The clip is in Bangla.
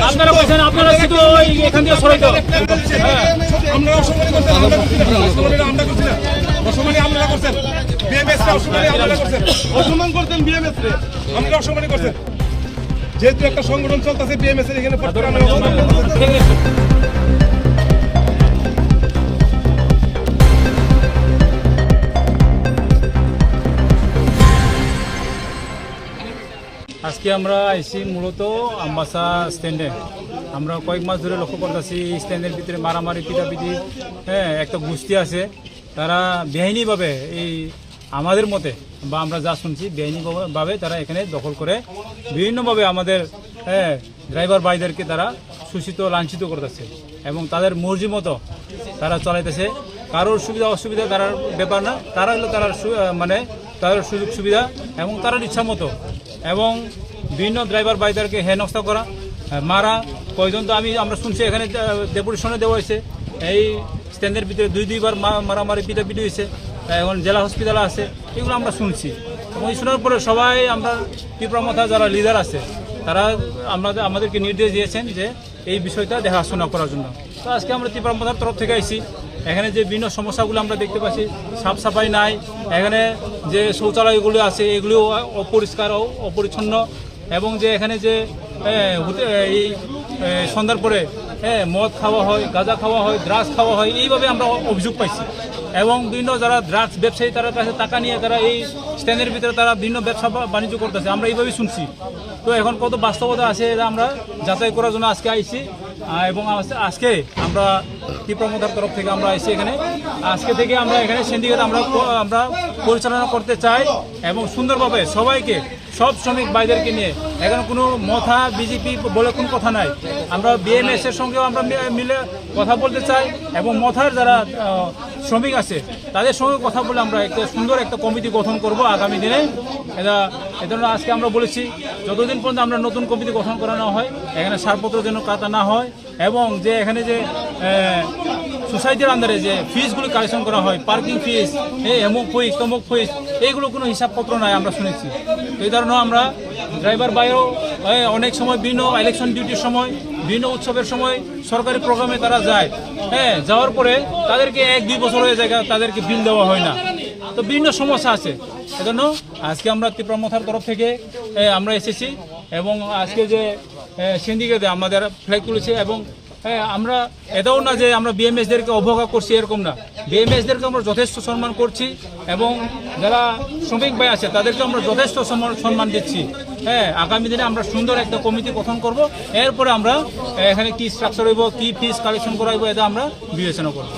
আপনারা বলছেন আপনারা শুধু এখান থেকে সরাই দাও। আমরা অসম্মানী করছেন, আপনারা করছেন, বিএমএস কে অসম্মানী করছেন, বিএমএস রে আমরা অসম্মানী করছেন। যেহেতু একটা সংগঠন চলতেছে বিএমএস এর এখানে আজকে আমরা আইসি মূলত আমবাসা স্ট্যান্ডে। আমরা কয়েক মাস ধরে লক্ষ্য করতেছি স্ট্যান্ডের ভিতরে মারামারি পিটাপিটি, একটা গোষ্ঠী আছে, তারা বেআইনিভাবে এই আমাদের মতে বা আমরা যা শুনছি বেআইনিভাবে তারা এখানে দখল করে বিভিন্নভাবে আমাদের ড্রাইভার ভাইদেরকে তারা শোষিত লাঞ্ছিত করতেছে এবং তাদের মর্জি মতো তারা চালাইতেছে। কারোর সুবিধা অসুবিধা তার ব্যাপার না, তারা হলো তার তাদের সুযোগ সুবিধা এবং তার ইচ্ছা মতো এবং বিভিন্ন ড্রাইভার ভাইদেরকে হেনস্থা করা, মারা। কয়জন তো আমরা শুনছি এখানে ডেপুটেশনে দেওয়া হয়েছে, এই স্ট্যান্ডের ভিতরে দুইবার মারামারি পিটাপিটি হয়েছে, এখন জেলা হসপিটালে আছে, এগুলো আমরা শুনছি। এবং এই শোনার পরে সবাই আমরা তীব্রমাথা যারা লিডার আছে তারা আমাদেরকে নির্দেশ দিয়েছেন যে এই বিষয়টা দেখাশোনা করার জন্য। তো আজকে আমরা তীব্রমাথার তরফ থেকে আইছি। এখানে যে বিভিন্ন সমস্যাগুলো আমরা দেখতে পাচ্ছি, সাফ সাফাই নাই, এখানে যে শৌচালয়গুলো আছে এগুলিও অপরিষ্কার অপরিচ্ছন্ন এবং যে এখানে যে এই সন্ধ্যার পরে মদ খাওয়া হয়, গাঁজা খাওয়া হয়, ড্রাগস খাওয়া হয়, এইভাবে আমরা অভিযোগ পাইছি। এবং বিভিন্ন যারা ড্রাগস ব্যবসায়ী তার কাছে টাকা নিয়ে তারা এই স্ট্যান্ডের ভিতরে তারা বিভিন্ন ব্যবসা বাণিজ্য করতেছে, আমরা এইভাবেই শুনছি। তো এখন কত বাস্তবতা আছে এটা আমরা যাচাই করার জন্য আজকে আইছি এবং আজকে আমরা তীব্রমাথার তরফ থেকে আমরা আইছি এখানে। আজকে থেকে আমরা এখানে সিন্ডিকেট আমরা পরিচালনা করতে চাই এবং সুন্দরভাবে সবাইকে, সব শ্রমিক ভাইদেরকে নিয়ে এখানে কোনো মথা বিজেপি বলে কোনো কথা নাই। আমরা বিএমএস এর সঙ্গেও আমরা মিলে কথা বলতে চাই এবং মথার যারা শ্রমিক আছে তাদের সঙ্গে কথা বলে আমরা একটা সুন্দর একটা কমিটি গঠন করব আগামী দিনে। এজন্য আজকে আমরা বলেছি যতদিন পর্যন্ত আমরা নতুন কমিটি গঠন করা না হয়, এখানে ছাড়পত্র যেন কাটা না হয় এবং যে এখানে যে সোসাইটির আন্ডারে যে ফিসগুলো কালেকশন করা হয়, পার্কিং ফিস, এমুক ফিস তমুক ফিস, এইগুলো কোনো হিসাবপত্র নাই আমরা শুনেছি। এই ধরনের আমরা ড্রাইভার বাইরেও অনেক সময় বিভিন্ন ইলেকশন ডিউটির সময়, বিভিন্ন উৎসবের সময় সরকারি প্রোগ্রামে তারা যায়, যাওয়ার পরে তাদেরকে 1-2 বছর হয়ে যায় তাদেরকে বিল দেওয়া হয় না। তো বিভিন্ন সমস্যা আছে, এজন্য আজকে আমরা তীব্রমাথার তরফ থেকে আমরা এসেছি এবং আজকে যে সিন্ডিকেটে আমাদের ফ্ল্যাগ তুলেছে এবং আমরা এটাও না যে আমরা বিএমএসদেরকে অবজ্ঞা করছি, এরকম না। বিএমএসদেরকে আমরা যথেষ্ট সম্মান করছি এবং যারা শ্রমিক ভাই আছে তাদেরকে আমরা যথেষ্ট সম্মান দিচ্ছি। আগামী দিনে আমরা সুন্দর একটা কমিটি গঠন করব, এরপরে আমরা এখানে কি স্ট্রাকচার হইব, কি ফিস কালেকশন করাইব, এটা আমরা বিবেচনা করব।